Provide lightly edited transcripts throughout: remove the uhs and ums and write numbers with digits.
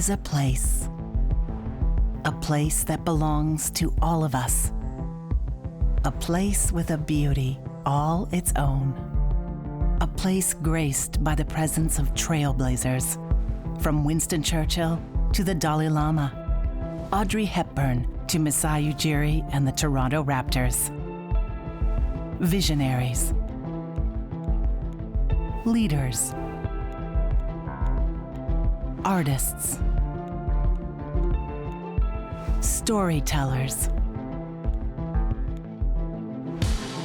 is a place that belongs to all of us, a place with a beauty all its own, a place graced by the presence of trailblazers, from Winston Churchill to the Dalai Lama, Audrey Hepburn to Masai Ujiri and the Toronto Raptors. Visionaries, leaders, artists, storytellers,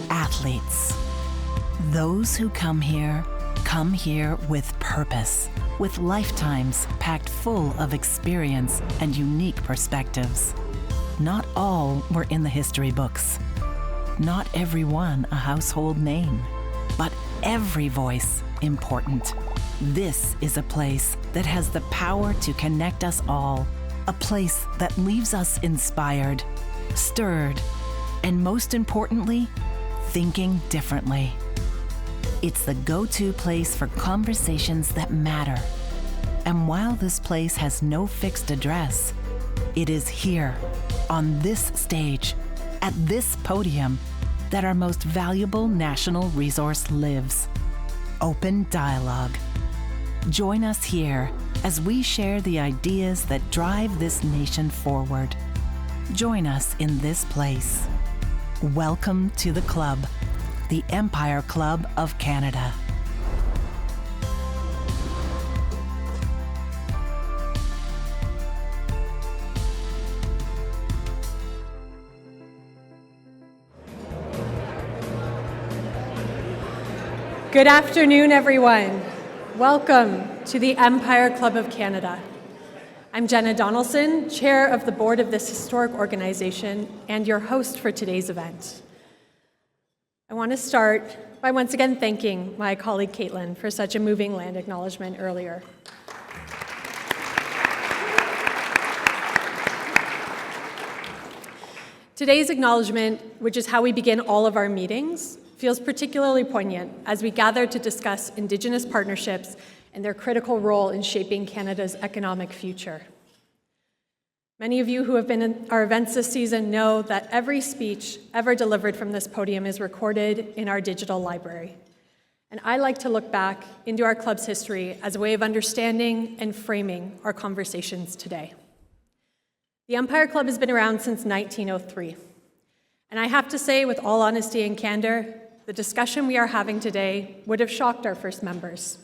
athletes. Those who come here with purpose, with lifetimes packed full of experience and unique perspectives. Not all were in the history books. Not everyone a household name, but every voice important. This is a place that has the power to connect us all, a place that leaves us inspired, stirred, and most importantly, thinking differently. It's the go-to place for conversations that matter. And while this place has no fixed address, it is here, on this stage, at this podium, that our most valuable national resource lives: open dialogue. Join us here as we share the ideas that drive this nation forward. Join us in this place. Welcome to the club, the Empire Club of Canada. Good afternoon, everyone. Welcome to the Empire Club of Canada. I'm Jenna Donaldson, Chair of the Board of this historic organization and your host for today's event. I want to start by once again thanking my colleague Caitlin for such a moving land acknowledgement earlier. Today's acknowledgement, which is how we begin all of our meetings, feels particularly poignant as we gather to discuss Indigenous partnerships and their critical role in shaping Canada's economic future. Many of you who have been in our events this season know that every speech ever delivered from this podium is recorded in our digital library. And I like to look back into our club's history as a way of understanding and framing our conversations today. The Empire Club has been around since 1903. And I have to say, with all honesty and candor, the discussion we are having today would have shocked our first members.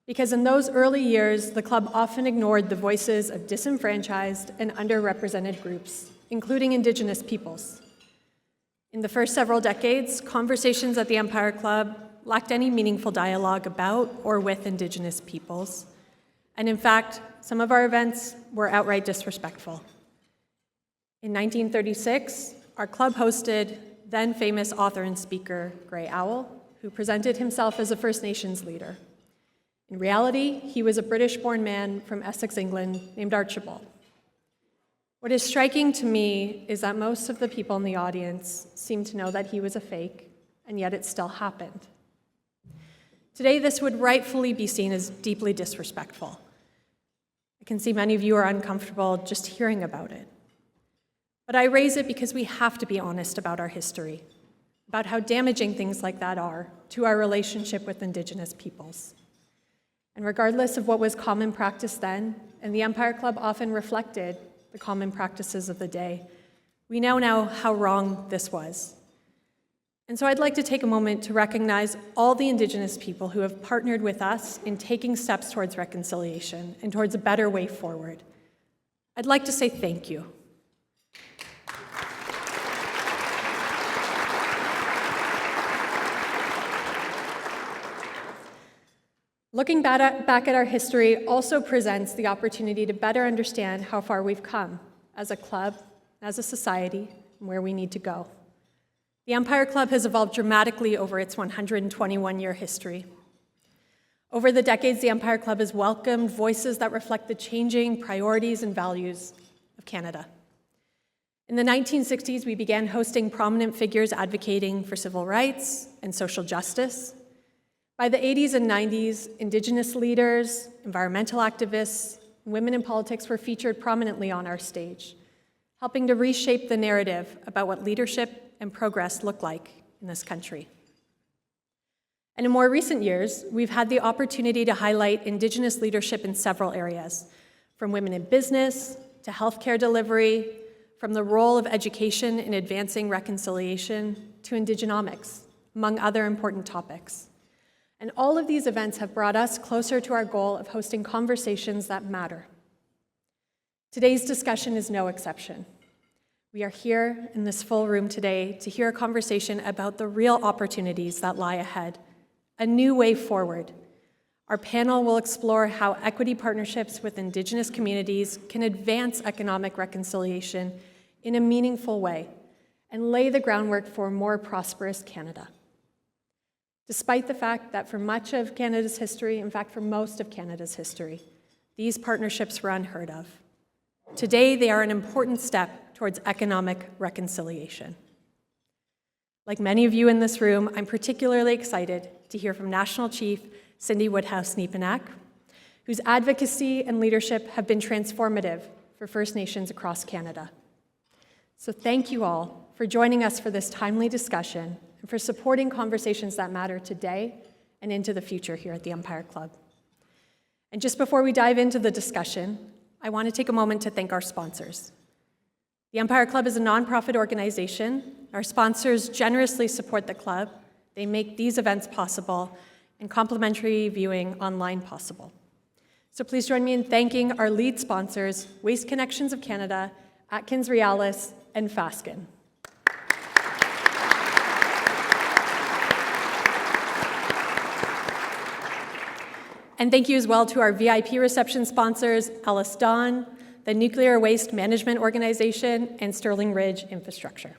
Because in those early years, the club often ignored the voices of disenfranchised and underrepresented groups, including Indigenous peoples. In the first several decades, conversations at the Empire Club lacked any meaningful dialogue about or with Indigenous peoples. And in fact, some of our events were outright disrespectful. In 1936, our club hosted then-famous author and speaker Grey Owl, who presented himself as a First Nations leader. In reality, he was a British-born man from Essex, England, named Archibald. What is striking to me is that most of the people in the audience seem to know that he was a fake, and yet it still happened. Today, this would rightfully be seen as deeply disrespectful. I can see many of you are uncomfortable just hearing about it. But I raise it because we have to be honest about our history, about how damaging things like that are to our relationship with Indigenous peoples. And regardless of what was common practice then, and the Empire Club often reflected the common practices of the day, we now know how wrong this was. And so I'd like to take a moment to recognize all the Indigenous people who have partnered with us in taking steps towards reconciliation and towards a better way forward. I'd like to say thank you. Looking back at our history also presents the opportunity to better understand how far we've come as a club, as a society, and where we need to go. The Empire Club has evolved dramatically over its 121-year history. Over the decades, the Empire Club has welcomed voices that reflect the changing priorities and values of Canada. In the 1960s, we began hosting prominent figures advocating for civil rights and social justice. By the 80s and 90s, Indigenous leaders, environmental activists, women in politics were featured prominently on our stage, helping to reshape the narrative about what leadership and progress look like in this country. And in more recent years, we've had the opportunity to highlight Indigenous leadership in several areas, from women in business to healthcare delivery, from the role of education in advancing reconciliation to Indigenomics, among other important topics. And all of these events have brought us closer to our goal of hosting conversations that matter. Today's discussion is no exception. We are here in this full room today to hear a conversation about the real opportunities that lie ahead, a new way forward. Our panel will explore how equity partnerships with Indigenous communities can advance economic reconciliation in a meaningful way and lay the groundwork for a more prosperous Canada. Despite the fact that for much of Canada's history, in fact, for most of Canada's history, these partnerships were unheard of. Today, they are an important step towards economic reconciliation. Like many of you in this room, I'm particularly excited to hear from National Chief Cindy Woodhouse-Neepanak, whose advocacy and leadership have been transformative for First Nations across Canada. So thank you all for joining us for this timely discussion and for supporting conversations that matter today and into the future here at the Empire Club. And just before we dive into the discussion, I want to take a moment to thank our sponsors. The Empire Club is a nonprofit organization. Our sponsors generously support the club. They make these events possible and complimentary viewing online possible. So please join me in thanking our lead sponsors, Waste Connections of Canada, Atkins Realis, and Fasken. And thank you as well to our VIP reception sponsors, Ellis Don, the Nuclear Waste Management Organization, and Sterling Ridge Infrastructure.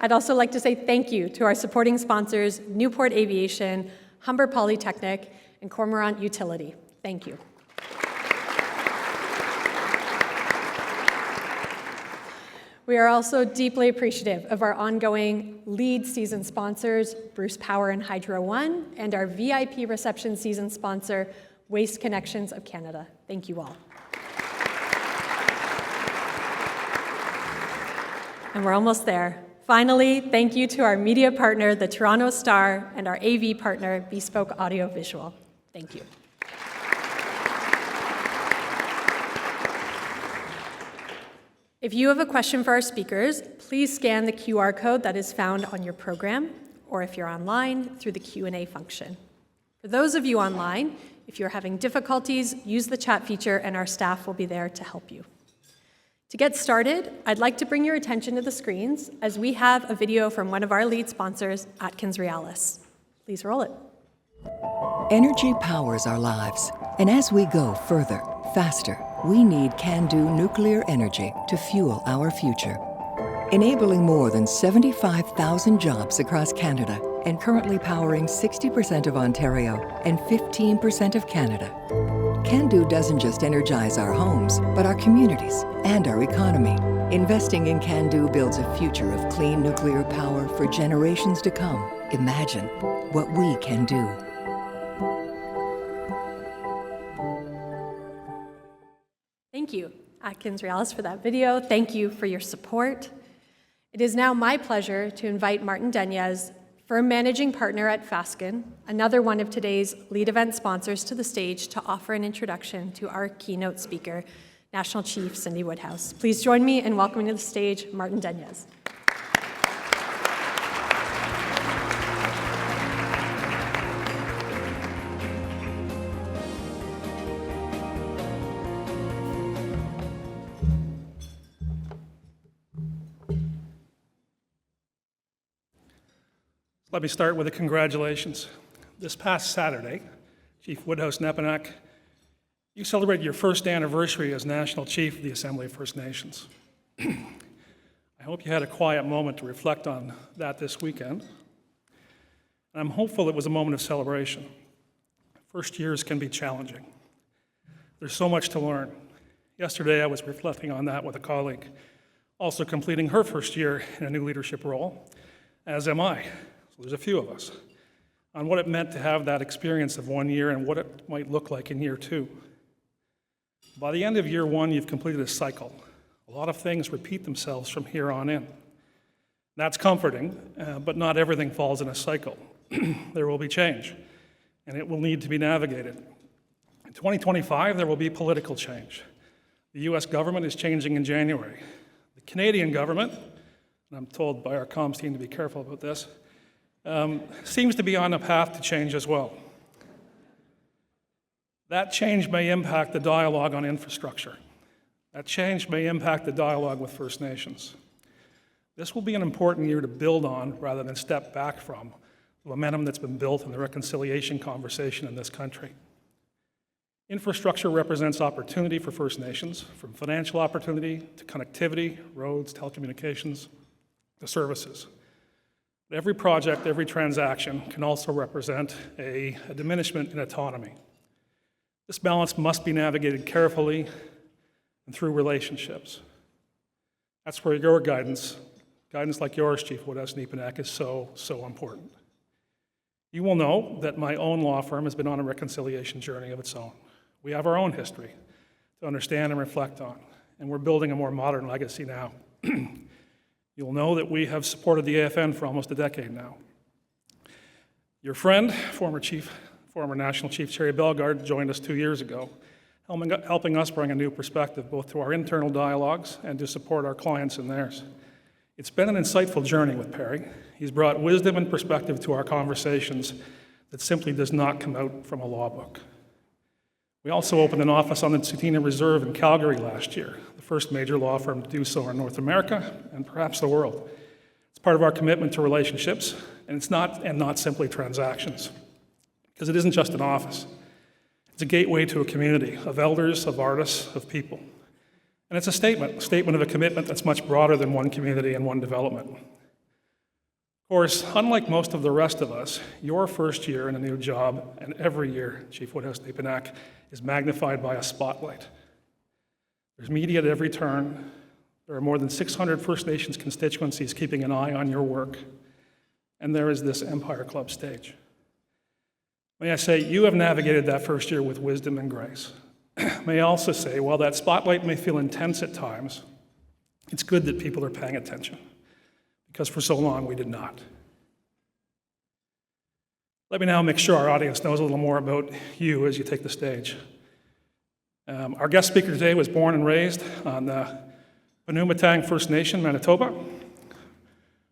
I'd also like to say thank you to our supporting sponsors, Newport Aviation, Humber Polytechnic, and Cormorant Utility. Thank you. We are also deeply appreciative of our ongoing lead season sponsors, Bruce Power and Hydro One, and our VIP reception season sponsor, Waste Connections of Canada. Thank you all. And we're almost there. Finally, thank you to our media partner, the Toronto Star, and our AV partner, Bespoke Audio Visual. Thank you. If you have a question for our speakers, please scan the QR code that is found on your program, or if you're online, through the Q&A function. For those of you online, if you're having difficulties, use the chat feature and our staff will be there to help you. To get started, I'd like to bring your attention to the screens as we have a video from one of our lead sponsors, Atkins Realis. Please roll it. Energy powers our lives, and as we go further, faster, we need CANDO nuclear energy to fuel our future. Enabling more than 75,000 jobs across Canada and currently powering 60% of Ontario and 15% of Canada. CANDO doesn't just energize our homes, but our communities and our economy. Investing in CANDO builds a future of clean nuclear power for generations to come. Imagine what we can do. Thank you, Atkins Realis, for that video. Thank you for your support. It is now my pleasure to invite Martin Denez, firm managing partner at Fasken, another one of today's lead event sponsors, to the stage to offer an introduction to our keynote speaker, National Chief Cindy Woodhouse. Please join me in welcoming to the stage Martin Denez. Let me start with a congratulations. This past Saturday, Chief Woodhouse-Neepanak, you celebrated your first anniversary as National Chief of the Assembly of First Nations. I hope you had a quiet moment to reflect on that this weekend. And I'm hopeful it was a moment of celebration. First years can be challenging. There's so much to learn. Yesterday, I was reflecting on that with a colleague, also completing her first year in a new leadership role, as am I. So there's a few of us. on what it meant to have that experience of 1 year and what it might look like in year 2. By the end of year 1, you've completed a cycle. A lot of things repeat themselves from here on in. That's comforting, but not everything falls in a cycle. There will be change, and it will need to be navigated. In 2025, there will be political change. The US government is changing in January. The Canadian government, and I'm told by our comms team to be careful about this, seems to be on a path to change as well. That change may impact the dialogue on infrastructure. That change may impact the dialogue with First Nations. This will be an important year to build on rather than step back from the momentum that's been built in the reconciliation conversation in this country. Infrastructure represents opportunity for First Nations, from financial opportunity to connectivity, roads, telecommunications, to services. But every project, every transaction can also represent a diminishment in autonomy. This balance must be navigated carefully and through relationships. That's where your guidance like yours, Chief Woodhouse-Nepinak, is so important. You will know that my own law firm has been on a reconciliation journey of its own. We have our own history to understand and reflect on, and we're building a more modern legacy now. You'll know that we have supported the AFN for almost a decade now. Your friend, former National Chief Cherry Bellegarde, joined us 2 years ago, helping us bring a new perspective both to our internal dialogues and to support our clients in theirs. It's been an insightful journey with Perry. He's brought wisdom and perspective to our conversations that simply does not come out from a law book. We also opened an office on the Tsuut'ina Reserve in Calgary last year, the first major law firm to do so in North America and perhaps the world. It's part of our commitment to relationships, and it's not simply transactions, because it isn't just an office. It's a gateway to a community of elders, of artists, of people. And it's a statement of a commitment that's much broader than one community and one development. Of course, unlike most of the rest of us, your first year in a new job, and every year, Chief Woodhouse-Nepinak, is magnified by a spotlight. There's media at every turn. There are more than 600 First Nations constituencies keeping an eye on your work. And there is this Empire Club stage. May I say, you have navigated that first year with wisdom and grace. May I also say, while that spotlight may feel intense at times, it's good that people are paying attention, because for so long we did not. Let me now make sure our audience knows a little more about you as you take the stage. Our guest speaker today was born and raised on the Panumatang First Nation, Manitoba.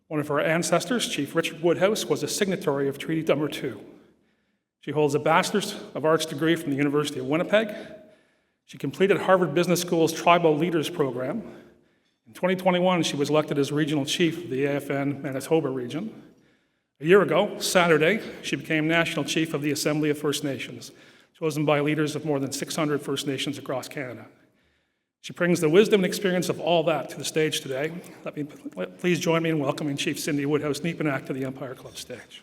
One of her ancestors, Chief Richard Woodhouse, was a signatory of Treaty Number 2. She holds a Bachelor's of Arts degree from the University of Winnipeg. She completed Harvard Business School's Tribal Leaders Program. In 2021, she was elected as Regional Chief of the AFN Manitoba region. A year ago, Saturday, she became National Chief of the Assembly of First Nations, chosen by leaders of more than 600 First Nations across Canada. She brings the wisdom and experience of all that to the stage today. Please join me in welcoming Chief Cindy Woodhouse-Nepinak to the Empire Club stage.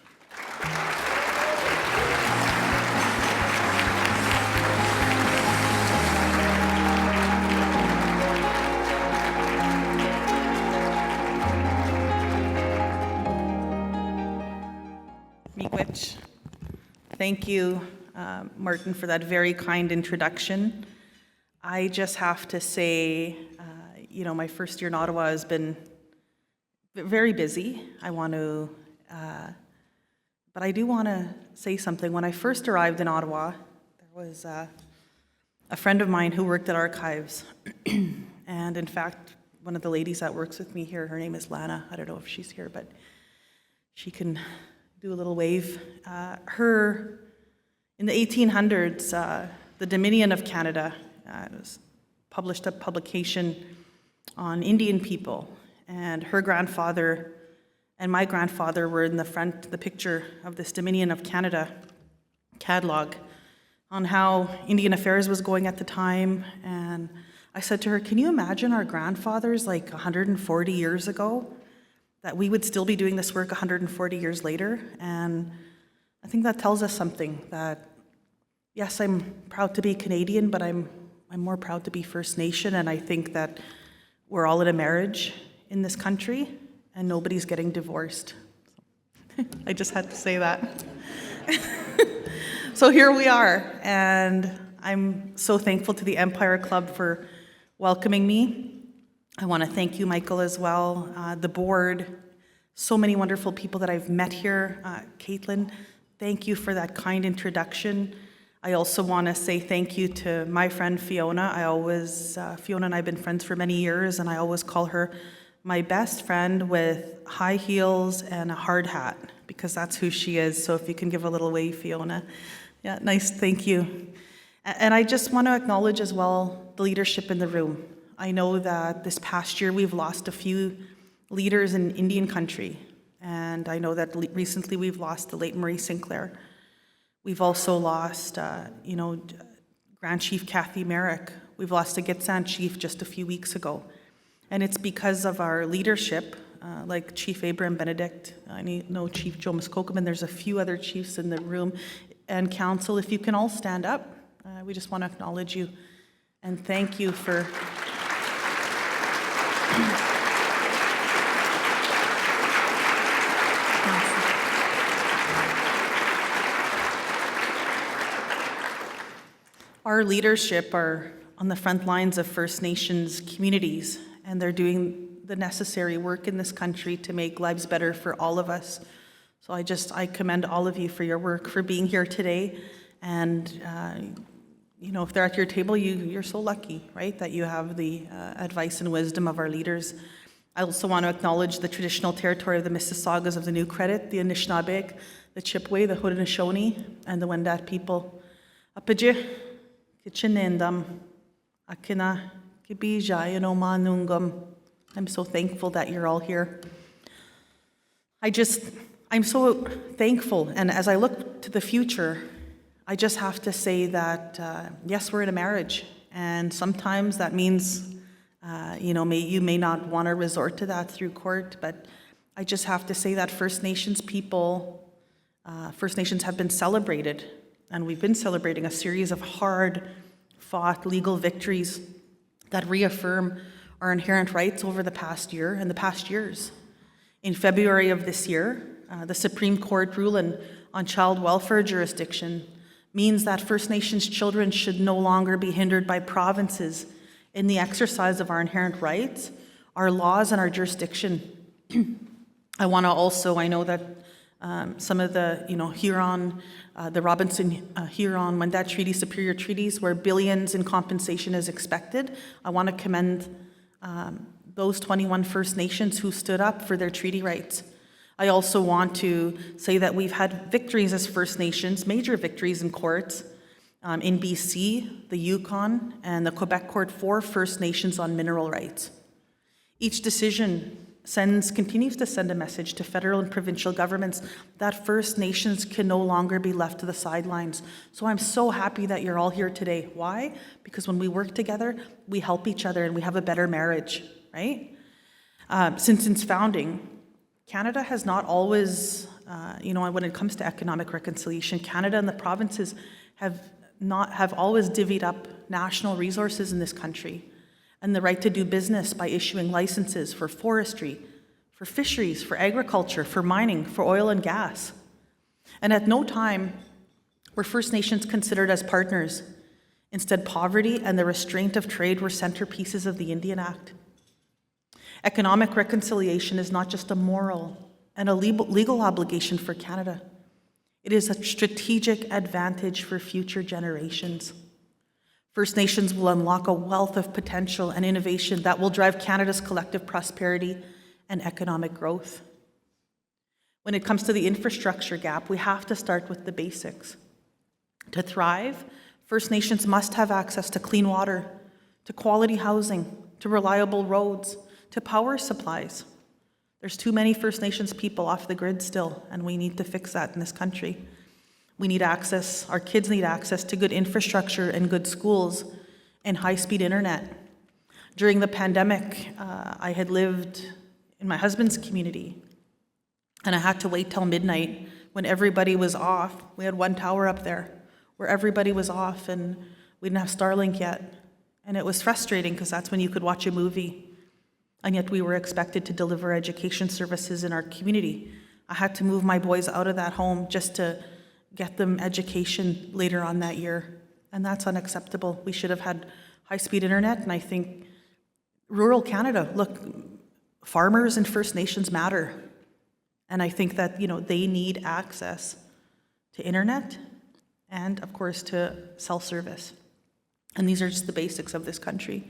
Thank you, Martin, for that very kind introduction. I just have to say, my first year in Ottawa has been very busy. But I do want to say something. When I first arrived in Ottawa, there was a friend of mine who worked at Archives. And in fact, one of the ladies that works with me here, her name is Lana. I don't know if she's here, but she can do a little wave. In the 1800s, the Dominion of Canada published a publication on Indian people, and her grandfather and my grandfather were in the picture of this Dominion of Canada catalog on how Indian affairs was going at the time. And I said to her, can you imagine our grandfathers like 140 years ago, that we would still be doing this work 140 years later? And I think that tells us something, that yes, I'm proud to be Canadian, but I'm more proud to be First Nation, and I think that we're all in a marriage in this country, and nobody's getting divorced. I just had to say that. So here we are, and I'm so thankful to the Empire Club for welcoming me. I want to thank you, Michael, as well, the board, so many wonderful people that I've met here. Caitlin, thank you for that kind introduction. I also want to say thank you to my friend Fiona. Fiona and I have been friends for many years, and I always call her my best friend with high heels and a hard hat, because that's who she is. So if you can give a little wave, Fiona. Yeah, nice, thank you. And I just want to acknowledge as well the leadership in the room. I know that this past year we've lost a few leaders in Indian country, and I know that recently we've lost the late Marie Sinclair. We've also lost, Grand Chief Kathy Merrick. We've lost a Gitsan chief just a few weeks ago. And it's because of our leadership, like Chief Abraham Benedict, I know Chief Joe Muskokum, and there's a few other chiefs in the room, and council, if you can all stand up, we just want to acknowledge you and thank you for our leadership are on the front lines of First Nations communities, and they're doing the necessary work in this country to make lives better for all of us. So I commend all of you for your work, for being here today. And, if they're at your table, you're so lucky, right, that you have the advice and wisdom of our leaders. I also want to acknowledge the traditional territory of the Mississaugas of the New Credit, the Anishinaabe, the Chippewa, the Haudenosaunee, and the Wendat people. Apajih, Kichinendam, Akina, Kibija, Yanomanungam. I'm so thankful that you're all here. I'm so thankful, and as I look to the future, I just have to say that, yes, we're in a marriage, and sometimes that means, you may not want to resort to that through court, but I just have to say that First Nations have been celebrated, and we've been celebrating a series of hard-fought legal victories that reaffirm our inherent rights over the past year and the past years. In February of this year, the Supreme Court ruling on child welfare jurisdiction means that First Nations children should no longer be hindered by provinces in the exercise of our inherent rights, our laws, and our jurisdiction. I know that some of the, Huron, the Robinson-Huron Wendat Treaty, superior treaties, where billions in compensation is expected. I want to commend those 21 First Nations who stood up for their treaty rights. I also want to say that we've had victories as First Nations, major victories in courts, in BC, the Yukon, and the Quebec Court for First Nations on mineral rights. Each decision continues to send a message to federal and provincial governments that First Nations can no longer be left to the sidelines. So I'm so happy that you're all here today. Why? Because when we work together, we help each other and we have a better marriage, right? Since its founding, Canada has not always, when it comes to economic reconciliation, Canada and the provinces have always divvied up national resources in this country and the right to do business by issuing licenses for forestry, for fisheries, for agriculture, for mining, for oil and gas. And at no time were First Nations considered as partners. Instead, poverty and the restraint of trade were centerpieces of the Indian Act. Economic reconciliation is not just a moral and a legal obligation for Canada. It is a strategic advantage for future generations. First Nations will unlock a wealth of potential and innovation that will drive Canada's collective prosperity and economic growth. When it comes to the infrastructure gap, we have to start with the basics. To thrive, First Nations must have access to clean water, to quality housing, to reliable roads, to power supplies. There's too many First Nations people off the grid still, and we need to fix that in this country. We need access, our kids need access to good infrastructure and good schools and high-speed internet. During the pandemic, I had lived in my husband's community, and I had to wait till midnight when everybody was off. We had one tower up there where everybody was off, and we didn't have Starlink yet. And it was frustrating because that's when you could watch a movie. And yet we were expected to deliver education services in our community. I had to move my boys out of that home just to get them education later on that year. And that's unacceptable. We should have had high-speed internet, and I think rural Canada, look, farmers and First Nations matter. And I think that, they need access to internet and, of course, to self-service. And these are just the basics of this country.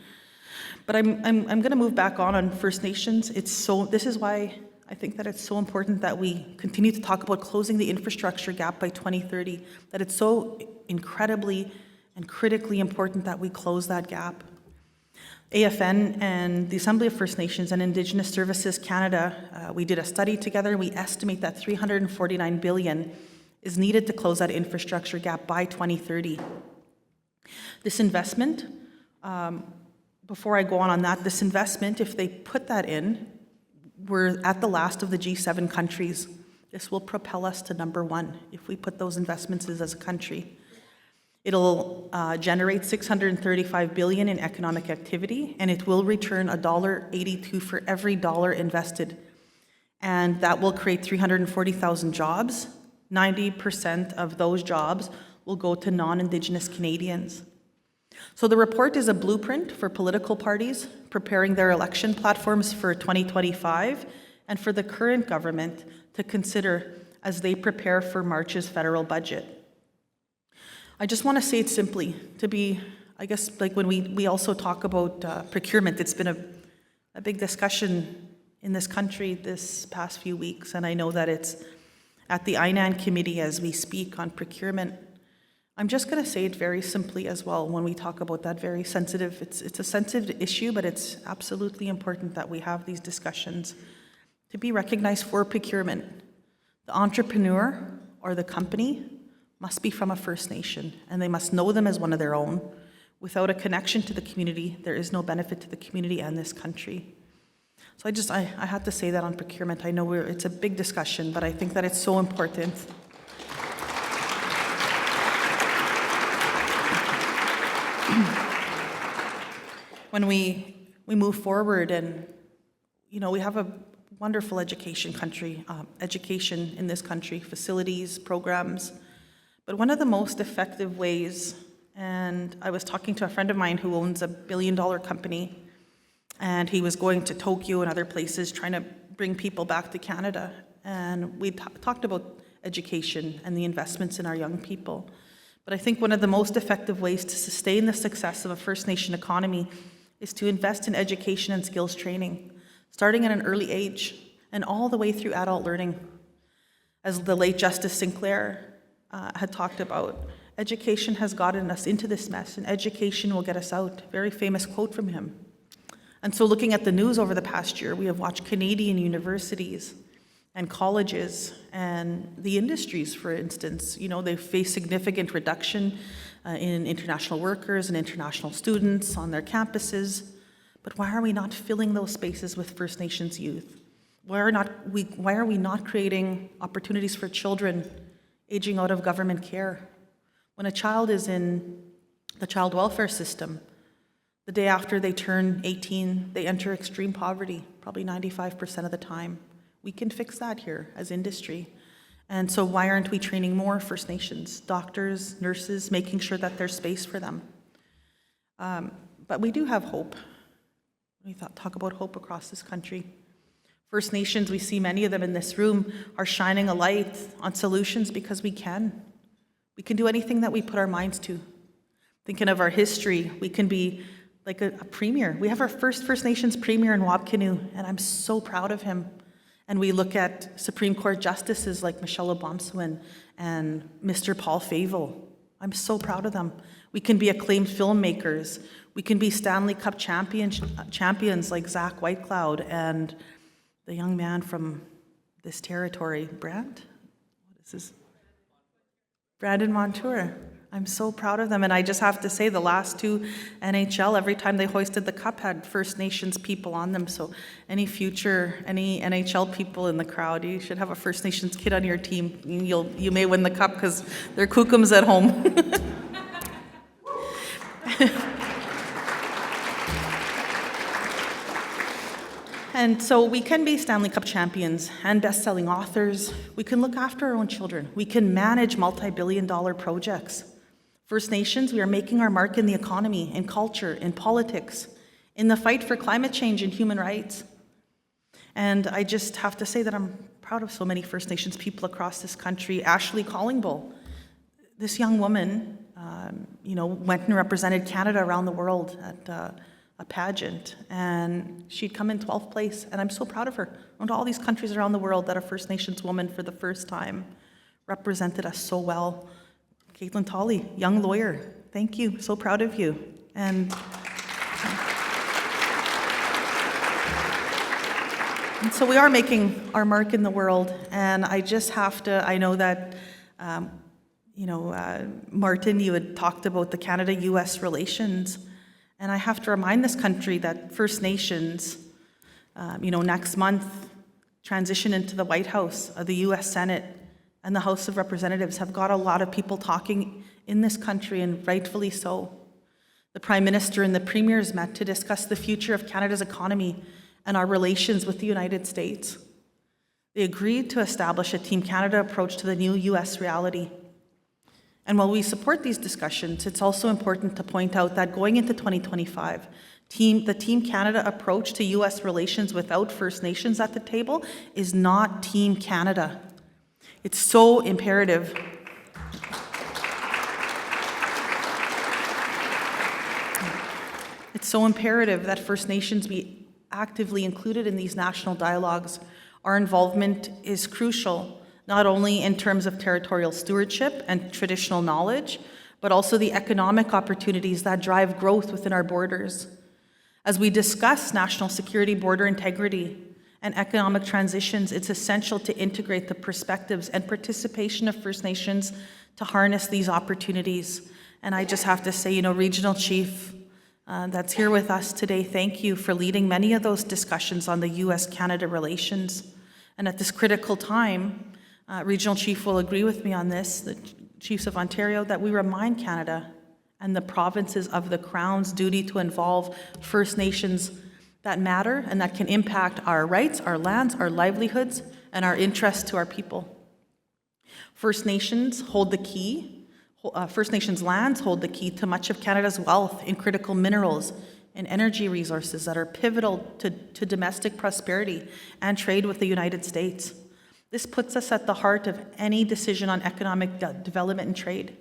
But I'm going to move back on First Nations. This is why I think that it's so important that we continue to talk about closing the infrastructure gap by 2030, that it's so incredibly and critically important that we close that gap. AFN and the Assembly of First Nations and Indigenous Services Canada, we did a study together. We estimate that $349 billion is needed to close that infrastructure gap by 2030. This investment, before I go on that, this investment, if they put that in, we're at the last of the G7 countries. This will propel us to #1 if we put those investments in as a country. It'll generate $635 billion in economic activity, and it will return $1.82 for every dollar invested. And that will create 340,000 jobs. 90% of those jobs will go to non-Indigenous Canadians. So the report is a blueprint for political parties preparing their election platforms for 2025 and for the current government to consider as they prepare for March's federal budget. I just want to say it simply, to be, I guess, like when we also talk about procurement, it's been a big discussion in this country this past few weeks, and I know that it's at the INAN committee as we speak on procurement. I'm just going to say it very simply as well when we talk about that very sensitive, it's a sensitive issue, but it's absolutely important that we have these discussions. To be recognized for procurement, the entrepreneur or the company must be from a First Nation, and they must know them as one of their own. Without a connection to the community, there is no benefit to the community and this country. So I had to say that on procurement. I know it's a big discussion, but I think that it's so important. When we move forward and, we have a wonderful education in this country, facilities, programs. But one of the most effective ways, and I was talking to a friend of mine who owns a billion-dollar company, and he was going to Tokyo and other places trying to bring people back to Canada. And we talked about education and the investments in our young people. But I think one of the most effective ways to sustain the success of a First Nation economy is to invest in education and skills training, starting at an early age and all the way through adult learning. As the late Justice Sinclair had talked about, education has gotten us into this mess, and education will get us out. Very famous quote from him. And so looking at the news over the past year, we have watched Canadian universities and colleges and the industries, for instance, they face significant reduction in international workers and international students on their campuses. But why are we not filling those spaces with First Nations youth? Why are we not creating opportunities for children aging out of government care? When a child is in the child welfare system, the day after they turn 18, they enter extreme poverty, probably 95% of the time. We can fix that here as industry. And so why aren't we training more First Nations, doctors, nurses, making sure that there's space for them? But we do have hope. We talk about hope across this country. First Nations, we see many of them in this room, are shining a light on solutions because we can. We can do anything that we put our minds to. Thinking of our history, we can be like a premier. We have our first First Nations premier in Wabkanu, and I'm so proud of him. And we look at Supreme Court justices like Michelle Obomsawin and Mr. Paul Favell. I'm so proud of them. We can be acclaimed filmmakers. We can be Stanley Cup champions like Zach Whitecloud and the young man from this territory, Brandon Montour. I'm so proud of them, and I just have to say the last two NHL, every time they hoisted the cup, had First Nations people on them. So any NHL people in the crowd, you should have a First Nations kid on your team. You may win the cup because they're kookums at home. And so we can be Stanley Cup champions and best-selling authors. We can look after our own children. We can manage multi-billion-dollar projects. First Nations, we are making our mark in the economy, in culture, in politics, in the fight for climate change and human rights. And I just have to say that I'm proud of so many First Nations people across this country. Ashley Collingbull, this young woman, went and represented Canada around the world at a pageant, and she'd come in 12th place, and I'm so proud of her. And all these countries around the world that a First Nations woman for the first time represented us so well. Caitlin Tolley, young lawyer, thank you, so proud of you. And so we are making our mark in the world, and I just have to, I know that, Martin, you had talked about the Canada-US relations, and I have to remind this country that First Nations, next month, transition into the White House, the US Senate, and the House of Representatives have got a lot of people talking in this country, and rightfully so. The Prime Minister and the Premiers met to discuss the future of Canada's economy and our relations with the United States. They agreed to establish a Team Canada approach to the new US reality. And while we support these discussions, it's also important to point out that going into 2025, the Team Canada approach to US relations without First Nations at the table is not Team Canada. It's so imperative. It's so imperative that First Nations be actively included in these national dialogues. Our involvement is crucial, not only in terms of territorial stewardship and traditional knowledge, but also the economic opportunities that drive growth within our borders. As we discuss national security, border integrity, and economic transitions, it's essential to integrate the perspectives and participation of First Nations to harness these opportunities. And I just have to say, Regional Chief that's here with us today, thank you for leading many of those discussions on the US-Canada relations. And at this critical time, Regional Chief will agree with me on this, the Chiefs of Ontario, that we remind Canada and the provinces of the Crown's duty to involve First Nations that matter and that can impact our rights, our lands, our livelihoods, and our interests to our people. First Nations hold the key. First Nations lands hold the key to much of Canada's wealth in critical minerals and energy resources that are pivotal to domestic prosperity and trade with the United States. This puts us at the heart of any decision on economic development and trade.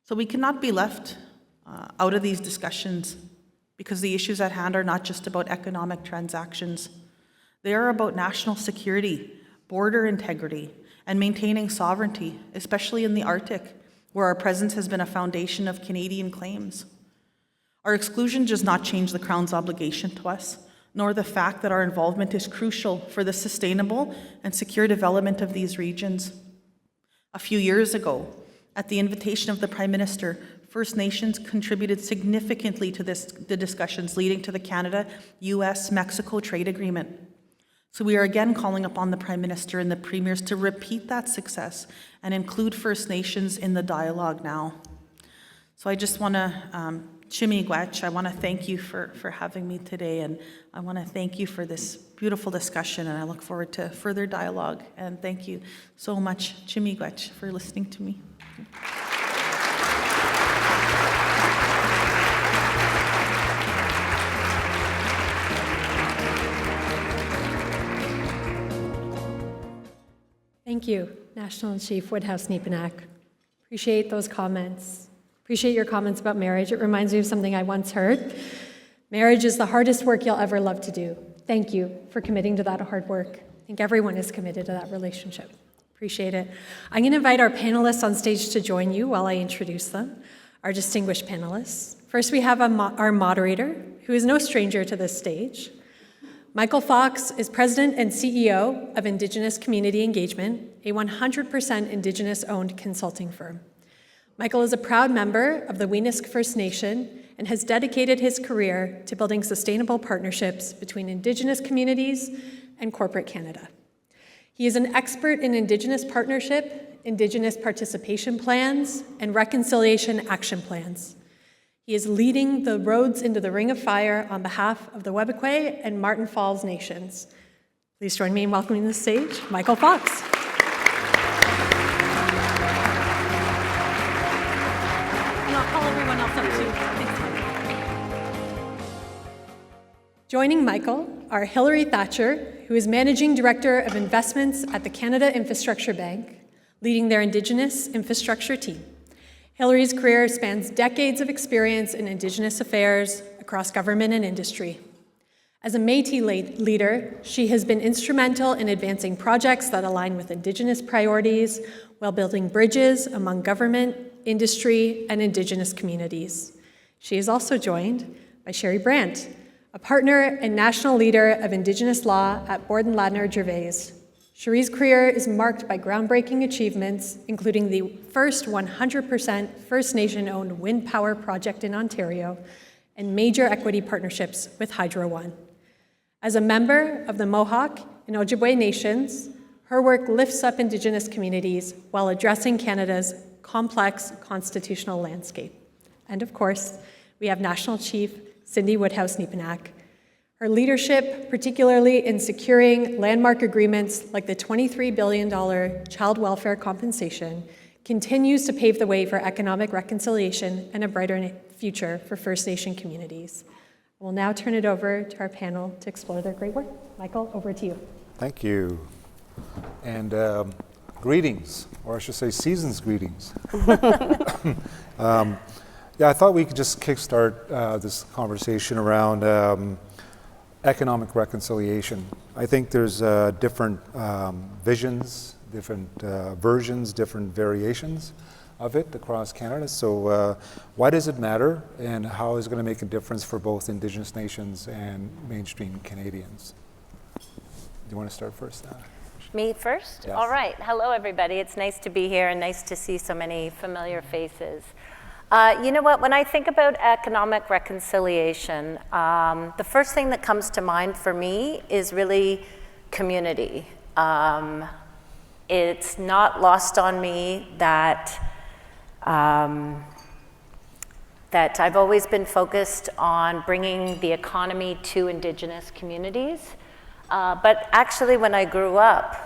So we cannot be left out of these discussions because the issues at hand are not just about economic transactions. They are about national security, border integrity, and maintaining sovereignty, especially in the Arctic, where our presence has been a foundation of Canadian claims. Our exclusion does not change the Crown's obligation to us, nor the fact that our involvement is crucial for the sustainable and secure development of these regions. A few years ago, at the invitation of the Prime Minister, First Nations contributed significantly to the discussions leading to the Canada-US-Mexico trade agreement. So we are again calling upon the Prime Minister and the Premiers to repeat that success and include First Nations in the dialogue now. So I just want to, Chimi Gwech, I want to thank you for having me today, and I want to thank you for this beautiful discussion, and I look forward to further dialogue. And thank you so much, Chimi Gwech, for listening to me. Thank you, National Chief Woodhouse-Nepenak. Appreciate those comments. Appreciate your comments about marriage. It reminds me of something I once heard. Marriage is the hardest work you'll ever love to do. Thank you for committing to that hard work. I think everyone is committed to that relationship. Appreciate it. I'm going to invite our panelists on stage to join you while I introduce them, our distinguished panelists. First, we have our moderator, who is no stranger to this stage. Michael Fox is President and CEO of Indigenous Community Engagement, a 100% Indigenous-owned consulting firm. Michael is a proud member of the Weenisq First Nation and has dedicated his career to building sustainable partnerships between Indigenous communities and corporate Canada. He is an expert in Indigenous partnership, Indigenous participation plans, and reconciliation action plans. He is leading the Roads into the Ring of Fire on behalf of the Webequie and Martin Falls Nations. Please join me in welcoming to the stage Michael Fox. And I'll call everyone else up too. Thanks, Michael. Joining Michael are Hilary Thatcher, who is Managing Director of Investments at the Canada Infrastructure Bank, leading their Indigenous infrastructure team. Hilary's career spans decades of experience in Indigenous affairs across government and industry. As a Métis leader, she has been instrumental in advancing projects that align with Indigenous priorities while building bridges among government, industry, and Indigenous communities. She is also joined by Sherry Brandt, a partner and national leader of Indigenous law at Borden Ladner Gervais. Cherie's career is marked by groundbreaking achievements, including the first 100% First Nation-owned wind power project in Ontario and major equity partnerships with Hydro One. As a member of the Mohawk and Ojibwe nations, her work lifts up Indigenous communities while addressing Canada's complex constitutional landscape. And of course, we have National Chief Cindy Woodhouse-Nepenak. Her leadership, particularly in securing landmark agreements like the $23 billion child welfare compensation, continues to pave the way for economic reconciliation and a brighter future for First Nation communities. I will now turn it over to our panel to explore their great work. Michael, over to you. Thank you. And greetings, or I should say season's greetings. Yeah, I thought we could just kickstart this conversation around economic reconciliation. I think there's different visions, different versions, different variations of it across Canada. So why does it matter, and how is it going to make a difference for both Indigenous nations and mainstream Canadians? Do you want to start first? Me first? Yes. All right. Hello, everybody. It's nice to be here and nice to see so many familiar faces. You know what, when I think about economic reconciliation, the first thing that comes to mind for me is really community. It's not lost on me that that I've always been focused on bringing the economy to Indigenous communities. But actually, when I grew up,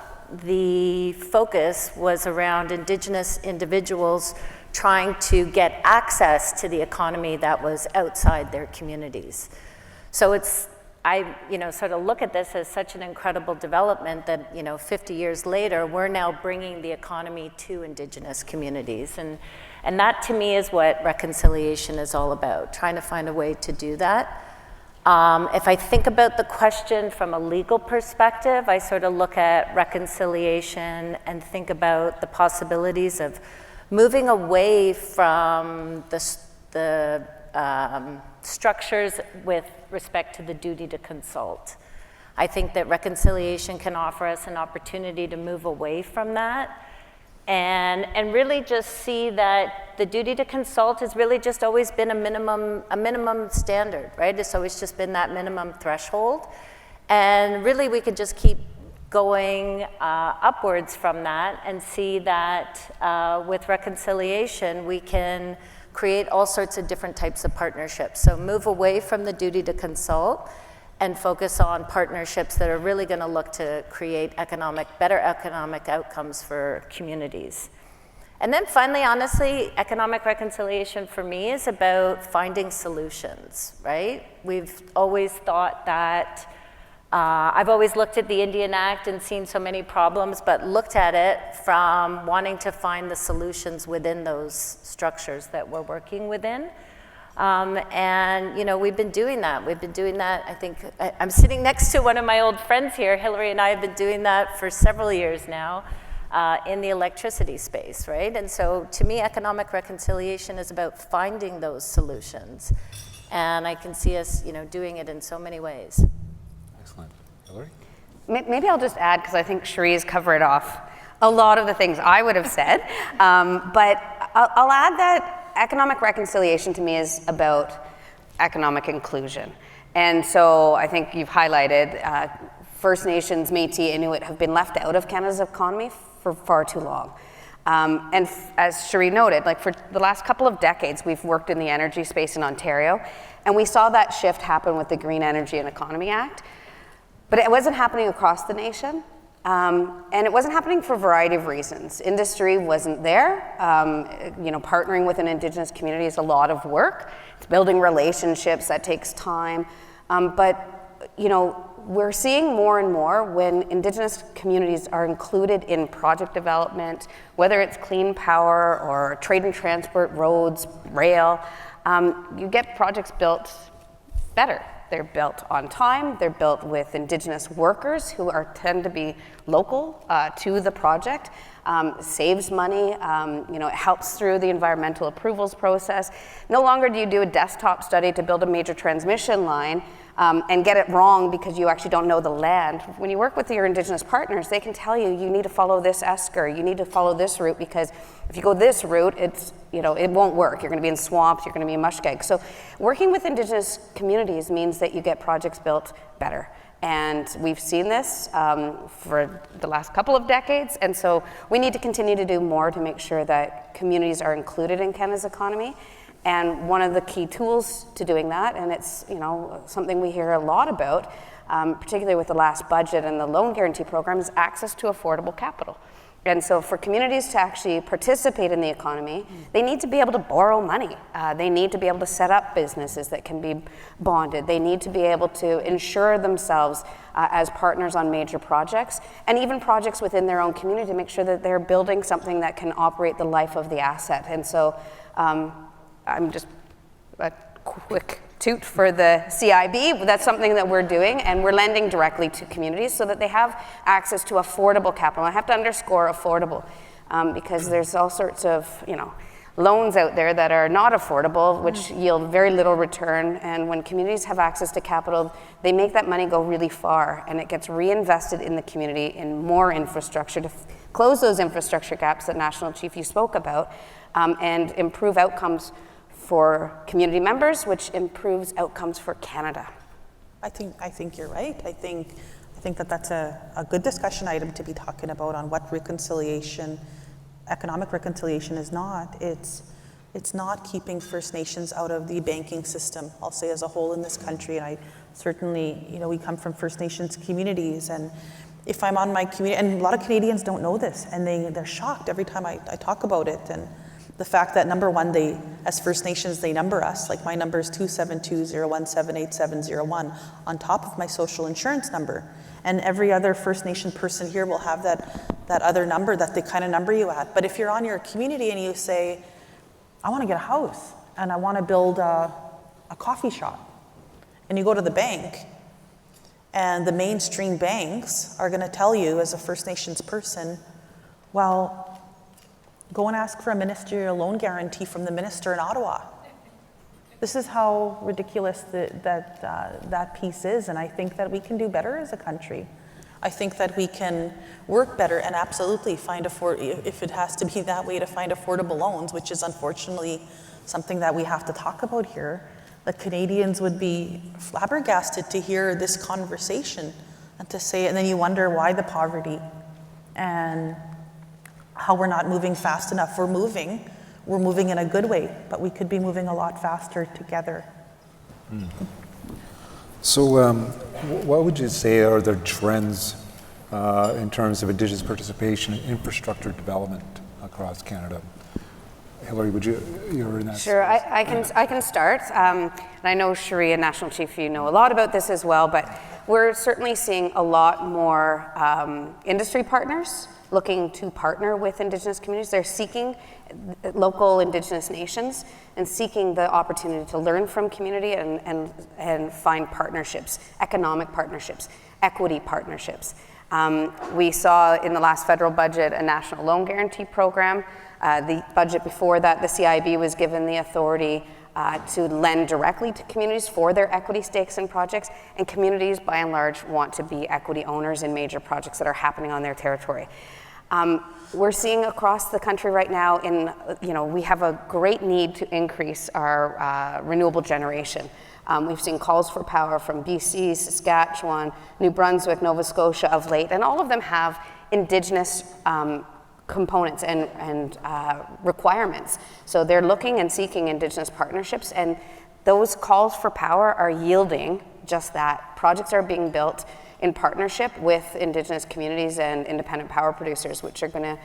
the focus was around Indigenous individuals trying to get access to the economy that was outside their communities. So I sort of look at this as such an incredible development that 50 years later, we're now bringing the economy to Indigenous communities. And that to me is what reconciliation is all about, trying to find a way to do that. If I think about the question from a legal perspective, I sort of look at reconciliation and think about the possibilities of moving away from the structures with respect to the duty to consult. I think that reconciliation can offer us an opportunity to move away from that and really just see that the duty to consult has really just always been a minimum standard, right? It's always just been that minimum threshold. And really we could just keep going upwards from that and see that with reconciliation, we can create all sorts of different types of partnerships. So move away from the duty to consult and focus on partnerships that are really going to look to create better economic outcomes for communities. And then finally, honestly, economic reconciliation for me is about finding solutions, right? We've always thought that I've always looked at the Indian Act and seen so many problems, but looked at it from wanting to find the solutions within those structures that we're working within. And we've been doing that. I think, I'm sitting next to one of my old friends here. Hilary and I have been doing that for several years now in the electricity space, right? And so to me, economic reconciliation is about finding those solutions. And I can see us, doing it in so many ways. Excellent. Hilary? Maybe I'll just add, because I think Cherie's covered off a lot of the things I would have said, but I'll add that economic reconciliation to me is about economic inclusion. And so I think you've highlighted First Nations, Métis, Inuit have been left out of Canada's economy for far too long. As Cherie noted, like for the last couple of decades, we've worked in the energy space in Ontario, and we saw that shift happen with the Green Energy and Economy Act. But it wasn't happening across the nation, and it wasn't happening for a variety of reasons. Industry wasn't there. Partnering with an Indigenous community is a lot of work. It's building relationships, that takes time. We're seeing more and more when Indigenous communities are included in project development, whether it's clean power or trade and transport, roads, rail, you get projects built better. They're built on time, they're built with Indigenous workers who tend to be local to the project, saves money, it helps through the environmental approvals process. No longer do you do a desktop study to build a major transmission line and get it wrong because you actually don't know the land. When you work with your Indigenous partners, they can tell you, you need to follow this esker, you need to follow this route, because if you go this route, it won't work. You're gonna be in swamps, you're gonna be in mushkeg. So working with Indigenous communities means that you get projects built better. And we've seen this for the last couple of decades, and so we need to continue to do more to make sure that communities are included in Canada's economy. And one of the key tools to doing that, and it's something we hear a lot about, particularly with the last budget and the loan guarantee program, is access to affordable capital. And so for communities to actually participate in the economy, they need to be able to borrow money. They need to be able to set up businesses that can be bonded. They need to be able to insure themselves as partners on major projects, and even projects within their own community, to make sure that they're building something that can operate the life of the asset. And so I'm just a quick toot for the CIB. That's something that we're doing, and we're lending directly to communities so that they have access to affordable capital. I have to underscore affordable, because there's all sorts of loans out there that are not affordable, which yield very little return. And when communities have access to capital, they make that money go really far, and it gets reinvested in the community in more infrastructure to close those infrastructure gaps that National Chief you spoke about, and improve outcomes for community members, which improves outcomes for Canada. I think you're right. I think that that's a good discussion item to be talking about on what reconciliation, economic reconciliation is not. It's not keeping First Nations out of the banking system, I'll say, as a whole in this country. And I certainly, we come from First Nations communities, and if I'm on my community, and a lot of Canadians don't know this, and they're shocked every time I talk about it. And the fact that, number one, as First Nations, they number us. Like, my number is 272-017-8701 on top of my social insurance number. And every other First Nation person here will have that other number that they kind of number you at. But if you're on your community and you say, I want to get a house and I want to build a coffee shop, and you go to the bank, and the mainstream banks are going to tell you, as a First Nations person, well, go and ask for a ministerial loan guarantee from the minister in Ottawa. This is how ridiculous that piece is, and I think that we can do better as a country. I think that we can work better and absolutely find if it has to be that way, to find affordable loans, which is unfortunately something that we have to talk about here. The Canadians would be flabbergasted to hear this conversation and to say, and then you wonder why the poverty and how we're not moving fast enough. We're moving in a good way, but we could be moving a lot faster together. So what would you say are the trends in terms of Indigenous participation in infrastructure development across Canada? Hillary, you're in that Sure, I can start. And I know Cherie and National Chief, you know a lot about this as well, but we're certainly seeing a lot more industry partners looking to partner with Indigenous communities. They're seeking local Indigenous nations and seeking the opportunity to learn from community and find partnerships, economic partnerships, equity partnerships. We saw in the last federal budget a national loan guarantee program. The budget before that, the CIB was given the authority to lend directly to communities for their equity stakes in projects, and communities by and large want to be equity owners in major projects that are happening on their territory. We're seeing across the country right now, we have a great need to increase our renewable generation. We've seen calls for power from BC, Saskatchewan, New Brunswick, Nova Scotia of late, and all of them have Indigenous components and requirements. So they're looking and seeking Indigenous partnerships, and those calls for power are yielding just that. Projects are being built in partnership with Indigenous communities and independent power producers, which are going to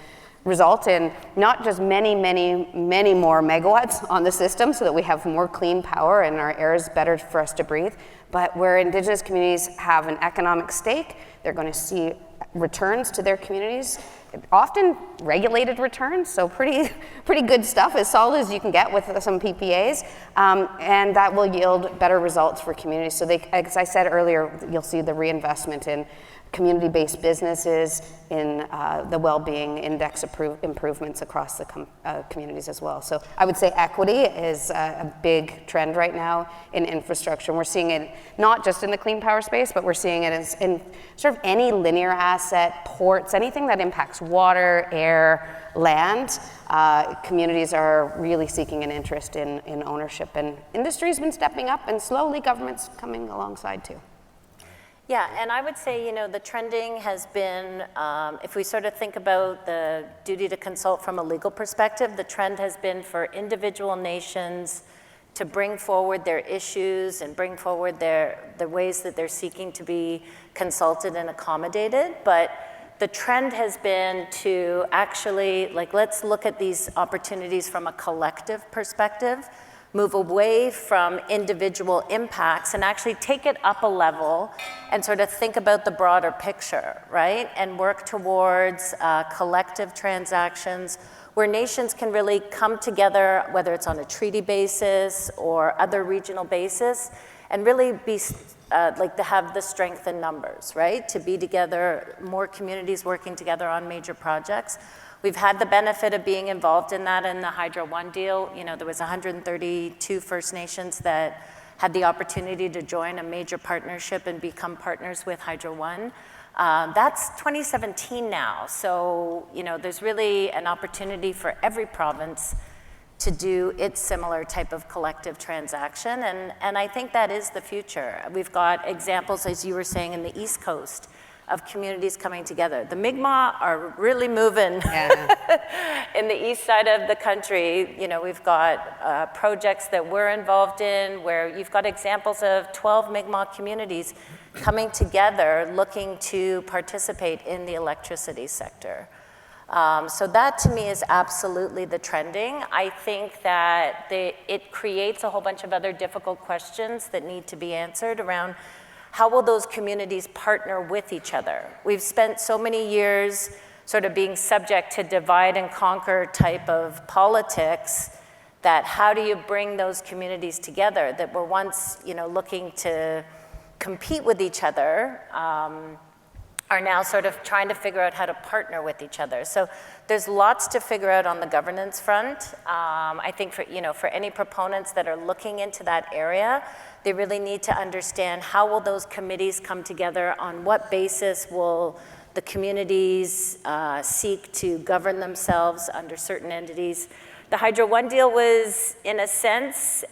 result in not just many, many, many more megawatts on the system so that we have more clean power and our air is better for us to breathe, but where Indigenous communities have an economic stake, they're going to see returns to their communities, often regulated returns, so pretty good stuff, as solid as you can get with some PPAs, and that will yield better results for communities. So as I said earlier, you'll see the reinvestment in community-based businesses, in the well-being index improvements across the communities as well. So I would say equity is a big trend right now in infrastructure. And we're seeing it not just in the clean power space, but we're seeing it as in sort of any linear asset, ports, anything that impacts water, air, land. Communities are really seeking an interest in ownership, and industry's been stepping up, and slowly government's coming alongside too. Yeah, and I would say, the trending has been, if we sort of think about the duty to consult from a legal perspective, the trend has been for individual nations to bring forward their issues and bring forward the ways that they're seeking to be consulted and accommodated. But the trend has been to actually, let's look at these opportunities from a collective perspective, move away from individual impacts and actually take it up a level and sort of think about the broader picture, right? And work towards collective transactions where nations can really come together, whether it's on a treaty basis or other regional basis, and really be to have the strength in numbers, right? To be together, more communities working together on major projects. We've had the benefit of being involved in that in the Hydro One deal. There was 132 First Nations that had the opportunity to join a major partnership and become partners with Hydro One. That's 2017 now. So, there's really an opportunity for every province to do its similar type of collective transaction. And I think that is the future. We've got examples, as you were saying, in the East Coast, of communities coming together. The Mi'kmaq are really moving in the east side of the country. We've got projects that we're involved in where you've got examples of 12 Mi'kmaq communities coming together looking to participate in the electricity sector. So that to me is absolutely the trending. I think that it creates a whole bunch of other difficult questions that need to be answered around how will those communities partner with each other? We've spent so many years sort of being subject to divide and conquer type of politics that how do you bring those communities together that were once, looking to compete with each other, are now sort of trying to figure out how to partner with each other. So there's lots to figure out on the governance front. I think for any proponents that are looking into that area, they really need to understand how will those committees come together, on what basis will the communities seek to govern themselves under certain entities. The Hydro One deal was, in a sense,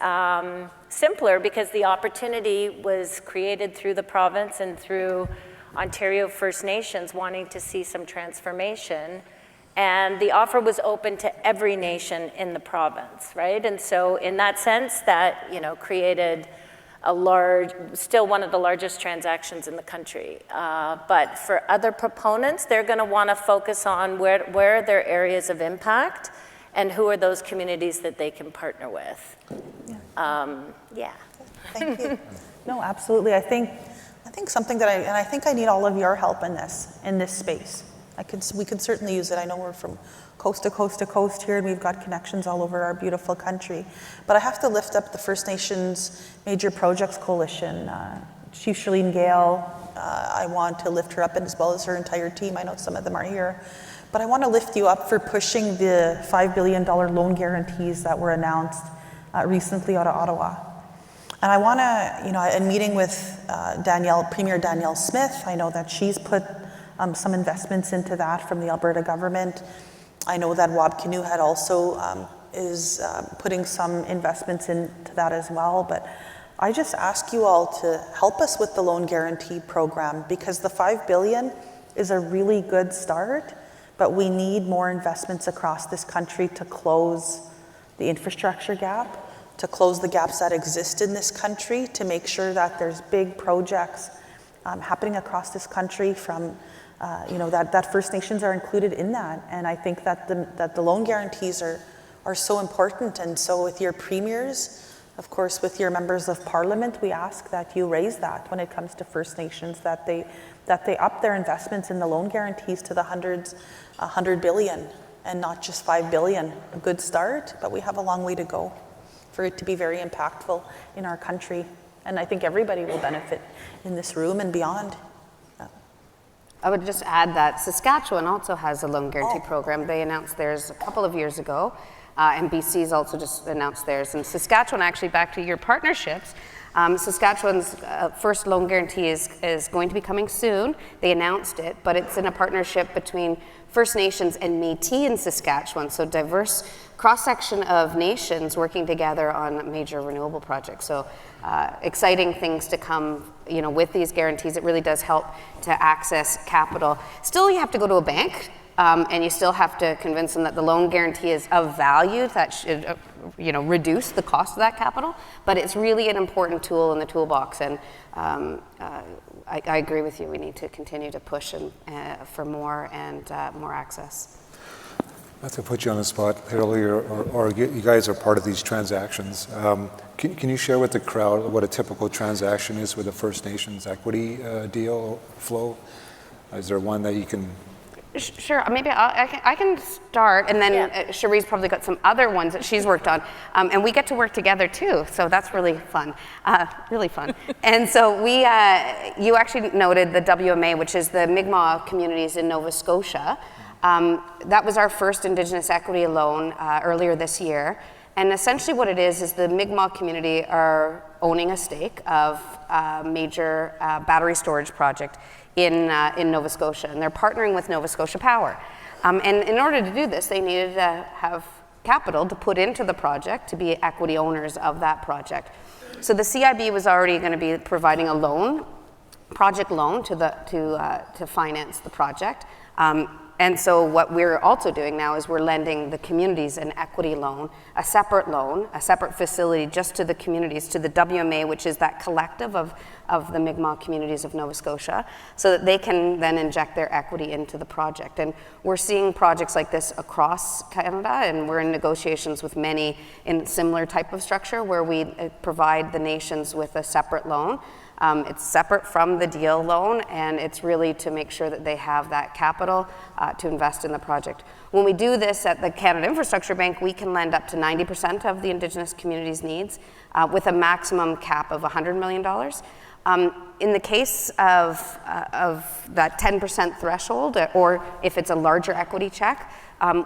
simpler because the opportunity was created through the province and through Ontario First Nations wanting to see some transformation. And the offer was open to every nation in the province, right? And so in that sense, that, created still one of the largest transactions in the country. But for other proponents, they're gonna wanna focus on where are their areas of impact and who are those communities that they can partner with. Yeah. Thank you. No, absolutely. I think something that I think I need all of your help in this space. We could certainly use it. I know we're from coast to coast to coast here, and we've got connections all over our beautiful country. But I have to lift up the First Nations Major Projects Coalition. Chief Charlene Gale, I want to lift her up, as well as her entire team. I know some of them are here. But I want to lift you up for pushing the $5 billion loan guarantees that were announced recently out of Ottawa. And I want to, in meeting with Premier Danielle Smith, I know that she's put some investments into that from the Alberta government. I know that Wab Kinew had also is putting some investments into that as well. But I just ask you all to help us with the loan guarantee program, because the $5 billion is a really good start. but we need more investments across this country to close the infrastructure gap, to close the gaps that exist in this country, to make sure that there's big projects happening across this country from, that First Nations are included in that. And I think that the loan guarantees are so important. And so with your premiers, of course, with your members of parliament, we ask that you raise that when it comes to First Nations, that they up their investments in the loan guarantees to the hundreds, 100 billion, and not just 5 billion. A good start, but we have a long way to go for it to be very impactful in our country. And I think everybody will benefit in this room and beyond. I would just add that Saskatchewan also has a loan guarantee program. They announced theirs a couple of years ago. And BC's also just announced theirs. And Saskatchewan, actually, back to your partnerships, Saskatchewan's first loan guarantee is going to be coming soon. They announced it, but it's in a partnership between First Nations and Métis in Saskatchewan, so diverse cross-section of nations working together on major renewable projects. So exciting things to come, with these guarantees. It really does help to access capital. Still, you have to go to a bank. And you still have to convince them that the loan guarantee is of value, that should reduce the cost of that capital. But it's really an important tool in the toolbox. And I agree with you. We need to continue to push for more and more access. Not to put you on the spot, earlier, or you guys are part of these transactions. Can you share with the crowd what a typical transaction is with a First Nations equity deal flow? Is there one that you can... Sure, maybe I can start, and then Cherie's probably got some other ones that she's worked on, and we get to work together too, so that's really fun, And so you actually noted the WMA, which is the Mi'kmaq communities in Nova Scotia. That was our first Indigenous equity loan earlier this year, and essentially what it is the Mi'kmaq community are owning a stake of a major battery storage project in Nova Scotia, and they're partnering with Nova Scotia Power. And in order to do this, they needed to have capital to put into the project to be equity owners of that project. So the CIB was already going to be providing a loan, project loan to finance the project. And so what we're also doing now is we're lending the communities an equity loan, a separate facility just to the communities, to the WMA, which is that collective of the Mi'kmaq communities of Nova Scotia, so that they can then inject their equity into the project. And we're seeing projects like this across Canada, and we're in negotiations with many in similar type of structure where we provide the nations with a separate loan. It's separate from the deal loan, and it's really to make sure that they have that capital to invest in the project. When we do this at the Canada Infrastructure Bank, we can lend up to 90% of the Indigenous community's needs with a maximum cap of $100 million. In the case of that 10% threshold, or if it's a larger equity check,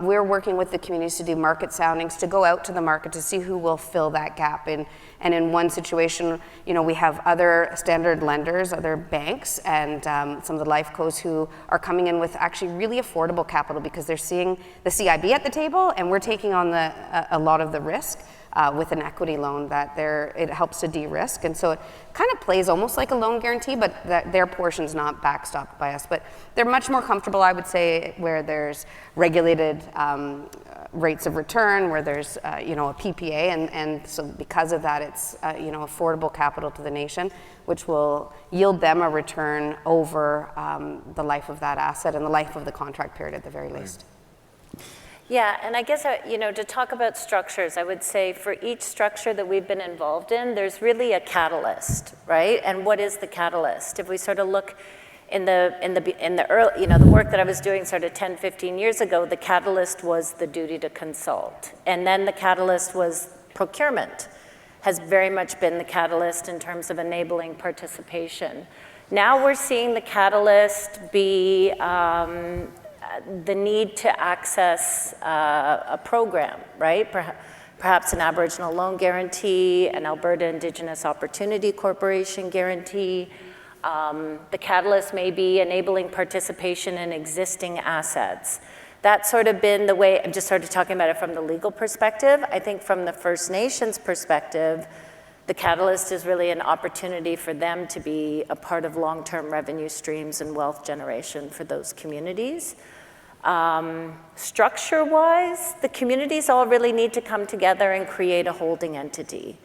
we're working with the communities to do market soundings, to go out to the market to see who will fill that gap. And in one situation, we have other standard lenders, other banks, and some of the life cos who are coming in with actually really affordable capital because they're seeing the CIB at the table, and we're taking on a lot of the risk. With an equity loan it helps to de-risk. And so it kind of plays almost like a loan guarantee, but their portion's not backstopped by us. But they're much more comfortable, I would say, where there's regulated rates of return, where there's a PPA, and so because of that, it's affordable capital to the nation, which will yield them a return over the life of that asset and the life of the contract period at the very least. Yeah, and I guess, to talk about structures, I would say for each structure that we've been involved in, there's really a catalyst, right? And what is the catalyst? If we sort of look in the early, the work that I was doing sort of 10, 15 years ago, the catalyst was the duty to consult. And then the catalyst was procurement, has very much been the catalyst in terms of enabling participation. Now we're seeing the catalyst be the need to access a program, right? Perhaps an Aboriginal loan guarantee, an Alberta Indigenous Opportunity Corporation guarantee. The catalyst may be enabling participation in existing assets. That's sort of been the way, I'm just sort of talking about it from the legal perspective. I think from the First Nations perspective, the catalyst is really an opportunity for them to be a part of long-term revenue streams and wealth generation for those communities. Structure-wise, the communities all really need to come together and create a holding entity.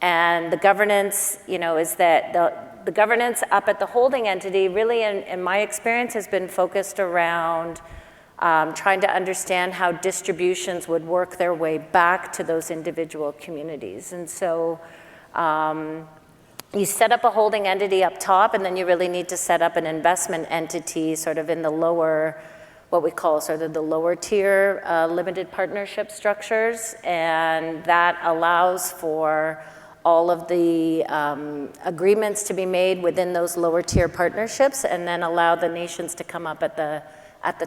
And the governance, is that the governance up at the holding entity really, in my experience, has been focused around trying to understand how distributions would work their way back to those individual communities. And so you set up a holding entity up top, and then you really need to set up an investment entity sort of in the lower, what we call sort of the lower tier limited partnership structures. And that allows for all of the agreements to be made within those lower tier partnerships, and then allow the nations to come up at the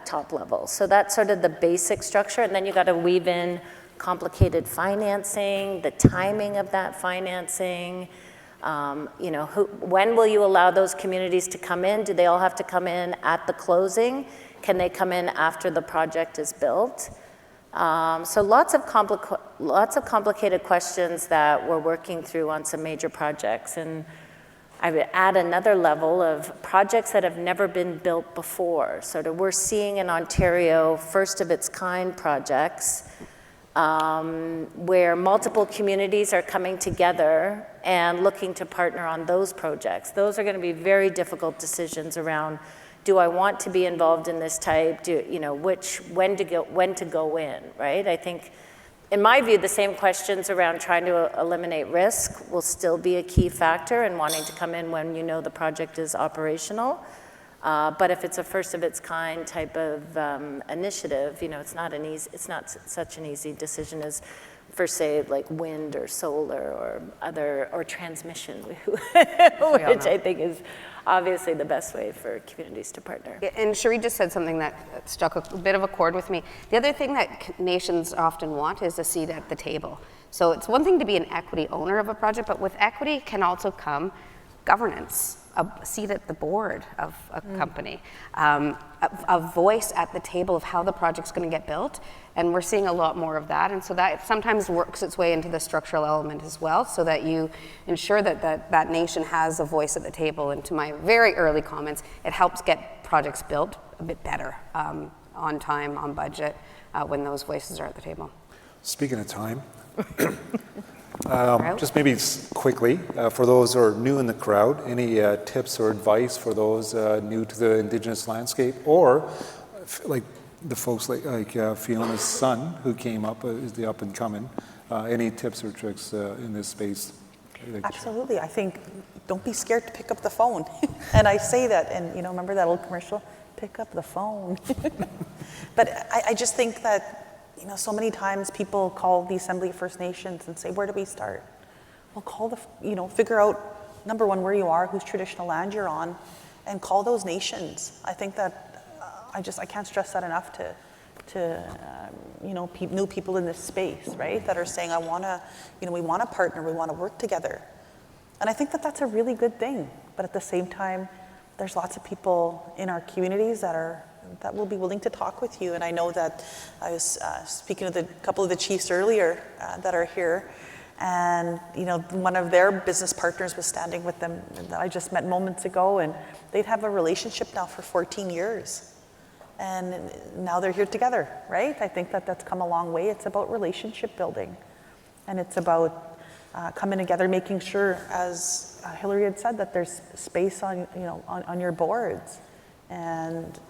top level. So that's sort of the basic structure, and then you got to weave in complicated financing, the timing of that financing. When will you allow those communities to come in? Do they all have to come in at the closing? Can they come in after the project is built? So lots of complicated questions that we're working through on some major projects. And I would add another level of projects that have never been built before. Sort of we're seeing in Ontario first of its kind projects where multiple communities are coming together and looking to partner on those projects. Those are going to be very difficult decisions around, do I want to be involved in this type? When to go in, right? I think, in my view, the same questions around trying to eliminate risk will still be a key factor in wanting to come in when you know the project is operational. But if it's a first of its kind type of initiative, it's not such an easy decision as for, say, like wind or solar or transmission, which I think is obviously the best way for communities to partner. Yeah, and Cherie just said something that struck a bit of a chord with me. The other thing that nations often want is a seat at the table. So it's one thing to be an equity owner of a project, but with equity can also come governance, a seat at the board of a company, a voice at the table of how the project's going to get built. And we're seeing a lot more of that. And so that sometimes works its way into the structural element as well, so that you ensure that nation has a voice at the table. And to my very early comments, it helps get projects built a bit better, on time, on budget, when those voices are at the table. Speaking of time, just maybe quickly, for those who are new in the crowd, any tips or advice for those new to the Indigenous landscape, or like the folks like Fiona's son who came up, is the up and coming, any tips or tricks in this space? Absolutely. I think don't be scared to pick up the phone. And I say that, and remember that old commercial? Pick up the phone. But I just think that so many times people call the Assembly of First Nations and say, where do we start? Well, figure out, number one, where you are, whose traditional land you're on, and call those nations. I think that I can't stress that enough to new people in this space, right, that are saying, we want to partner, we want to work together. And I think that that's a really good thing. But at the same time, there's lots of people in our communities that will be willing to talk with you. And I know that I was speaking with a couple of the chiefs earlier that are here, and one of their business partners was standing with them that I just met moments ago, and they'd have a relationship now for 14 years. And now they're here together, right? I think that that's come a long way. It's about relationship building, and it's about coming together, making sure, as Hillary had said, that there's space on your boards. And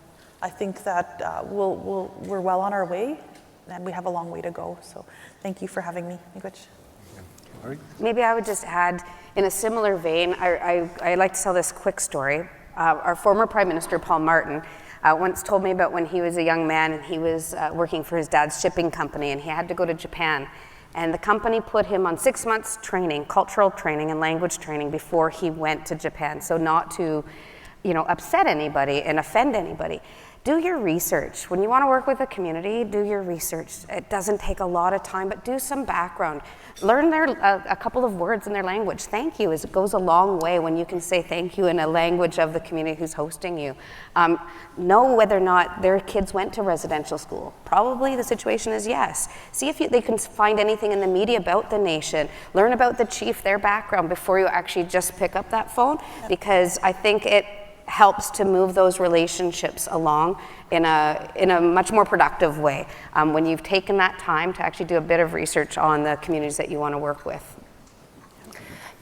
I think that we're well on our way, and we have a long way to go. So thank you for having me. Maybe I would just add, in a similar vein, I like to tell this quick story. Our former Prime Minister, Paul Martin, once told me about when he was a young man and he was working for his dad's shipping company, and he had to go to Japan. And the company put him on 6 months training, cultural training and language training, before he went to Japan. So not to, upset anybody and offend anybody. Do your research. When you want to work with a community, do your research. It doesn't take a lot of time, but do some background. Learn a couple of words in their language. Thank you, it goes a long way when you can say thank you in a language of the community who's hosting you. Know whether or not their kids went to residential school. Probably the situation is yes. See if they can find anything in the media about the nation. Learn about the chief, their background, before you actually just pick up that phone, because I think helps to move those relationships along in a much more productive way when you've taken that time to actually do a bit of research on the communities that you want to work with.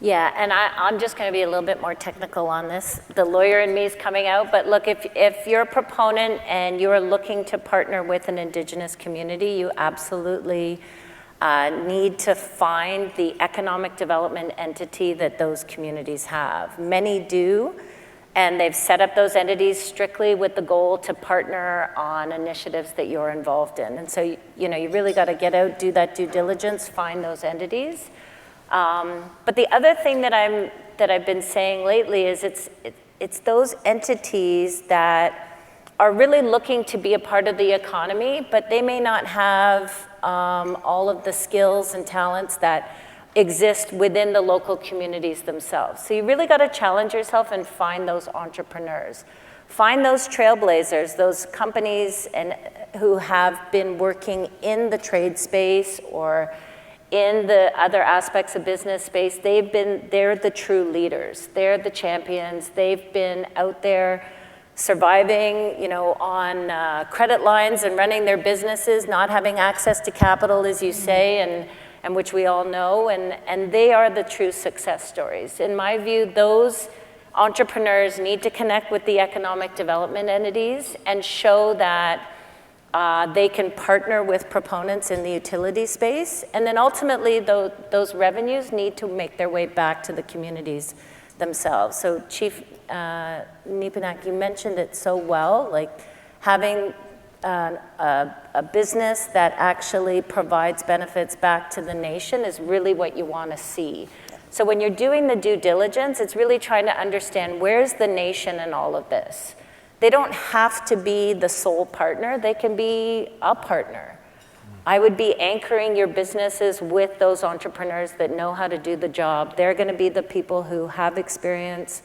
Yeah, and I'm just going to be a little bit more technical on this. The lawyer in me is coming out, but look, if you're a proponent and you're looking to partner with an Indigenous community, you absolutely need to find the economic development entity that those communities have. Many do, and they've set up those entities strictly with the goal to partner on initiatives that you're involved in. And so, you really got to get out, do that due diligence, find those entities. But the other thing that I've been saying lately is it's those entities that are really looking to be a part of the economy, but they may not have all of the skills and talents that exist within the local communities themselves. So you really got to challenge yourself and find those entrepreneurs. Find those trailblazers, those companies who have been working in the trade space or in the other aspects of business space. They're the true leaders. They're the champions. They've been out there surviving, on credit lines and running their businesses, not having access to capital, as you say, and which we all know, and they are the true success stories. In my view, those entrepreneurs need to connect with the economic development entities and show that they can partner with proponents in the utility space, and then ultimately those revenues need to make their way back to the communities themselves. So Chief Nepinak, you mentioned it so well, like having a business that actually provides benefits back to the nation is really what you want to see. So when you're doing the due diligence, it's really trying to understand where's the nation in all of this. They don't have to be the sole partner, they can be a partner. I would be anchoring your businesses with those entrepreneurs that know how to do the job. They're going to be the people who have experience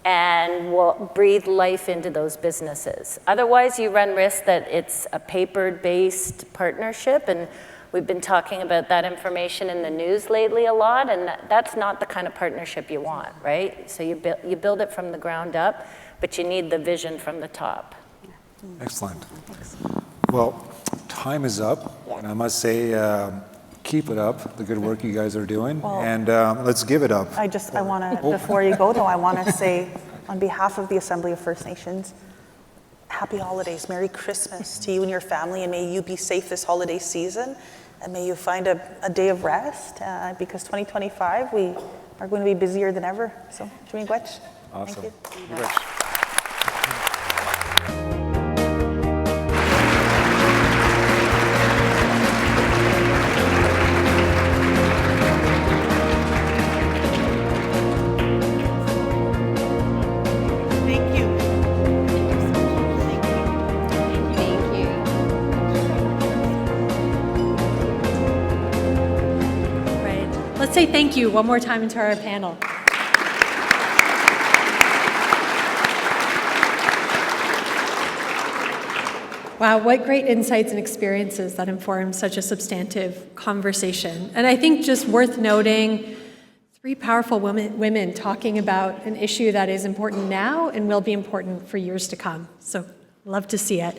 and will breathe life into those businesses. Otherwise, you run risk that it's a paper-based partnership, and we've been talking about that information in the news lately a lot, and that's not the kind of partnership you want, right? So you build it from the ground up, but you need the vision from the top. Excellent. Well, time is up, and I must say, keep it up, the good work you guys are doing, and let's give it up. I want to, before you go though, I want to say, on behalf of the Assembly of First Nations, happy holidays, Merry Christmas to you and your family, and may you be safe this holiday season, and may you find a day of rest, because 2025, we are going to be busier than ever. So, Chumigwech. Awesome. Thank you. Let's say thank you one more time into our panel. Wow, what great insights and experiences that inform such a substantive conversation. And I think just worth noting, 3 powerful women talking about an issue that is important now and will be important for years to come. So love to see it.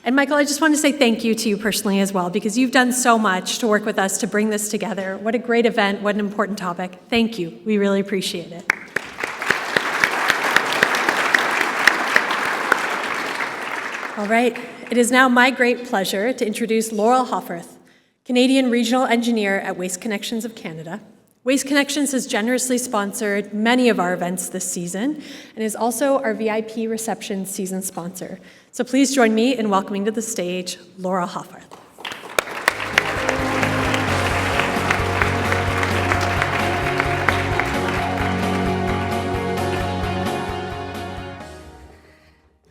And Michael, I just want to say thank you to you personally as well, because you've done so much to work with us to bring this together. What a great event, what an important topic. Thank you, we really appreciate it. All right, it is now my great pleasure to introduce Laurel Hofferth, Canadian Regional Engineer at Waste Connections of Canada. Waste Connections has generously sponsored many of our events this season and is also our VIP reception season sponsor. So please join me in welcoming to the stage Laurel Hofferth.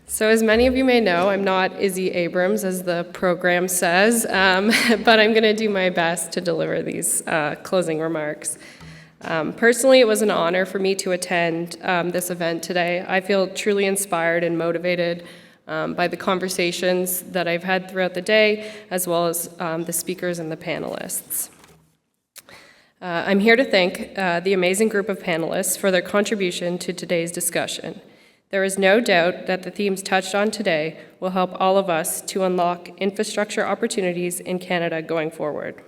So as many of you may know, I'm not Izzy Abrams, as the program says, but I'm going to do my best to deliver these closing remarks. Personally, it was an honor for me to attend this event today. I feel truly inspired and motivated by the conversations that I've had throughout the day, as well as the speakers and the panelists. I'm here to thank the amazing group of panelists for their contribution to today's discussion. There is no doubt that the themes touched on today will help all of us to unlock infrastructure opportunities in Canada going forward.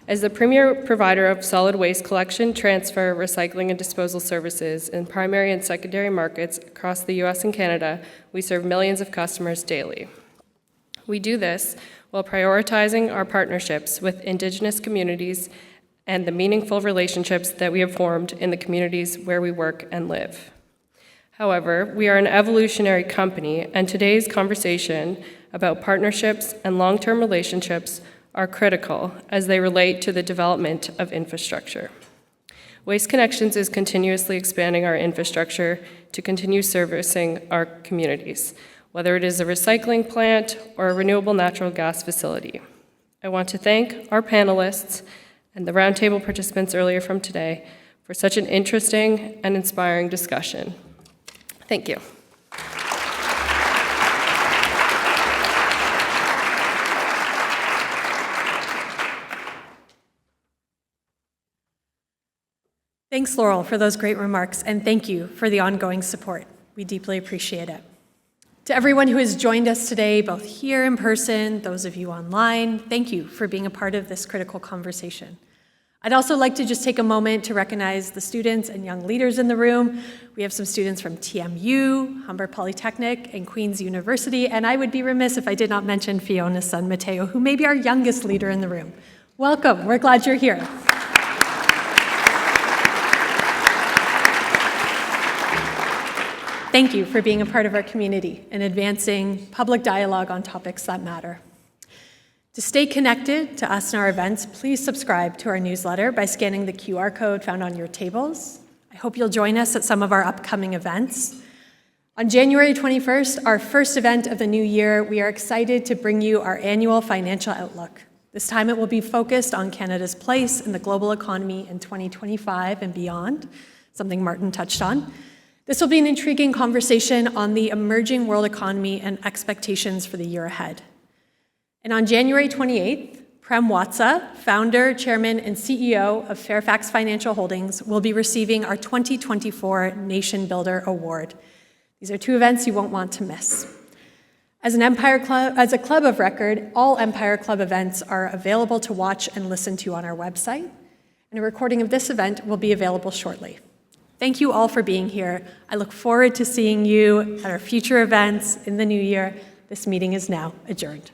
As the premier provider of solid waste collection, transfer, recycling, and disposal services in primary and secondary markets across the US and Canada, we serve millions of customers daily. We do this while prioritizing our partnerships with Indigenous communities and the meaningful relationships that we have formed in the communities where we work and live. However, we are an evolutionary company, and today's conversation about partnerships and long-term relationships are critical as they relate to the development of infrastructure. Waste Connections is continuously expanding our infrastructure to continue servicing our communities, whether it is a recycling plant or a renewable natural gas facility. I want to thank our panelists and the roundtable participants earlier from today for such an interesting and inspiring discussion. Thank you. Thanks, Laurel, for those great remarks, and thank you for the ongoing support. We deeply appreciate it. To everyone who has joined us today, both here in person, those of you online, thank you for being a part of this critical conversation. I'd also like to just take a moment to recognize the students and young leaders in the room. We have some students from TMU, Humber Polytechnic, and Queen's University, and I would be remiss if I did not mention Fiona's son, Mateo, who may be our youngest leader in the room. Welcome, we're glad you're here. Thank you for being a part of our community and advancing public dialogue on topics that matter. To stay connected to us and our events, please subscribe to our newsletter by scanning the QR code found on your tables. I hope you'll join us at some of our upcoming events. On January 21st, our first event of the new year, we are excited to bring you our annual financial outlook. This time it will be focused on Canada's place in the global economy in 2025 and beyond, something Martin touched on. This will be an intriguing conversation on the emerging world economy and expectations for the year ahead. And on January 28th, Prem Watsa, founder, chairman, and CEO of Fairfax Financial Holdings, will be receiving our 2024 Nation Builder Award. These are two events you won't want to miss. As a club of record, all Empire Club events are available to watch and listen to on our website, and a recording of this event will be available shortly. Thank you all for being here. I look forward to seeing you at our future events in the new year. This meeting is now adjourned.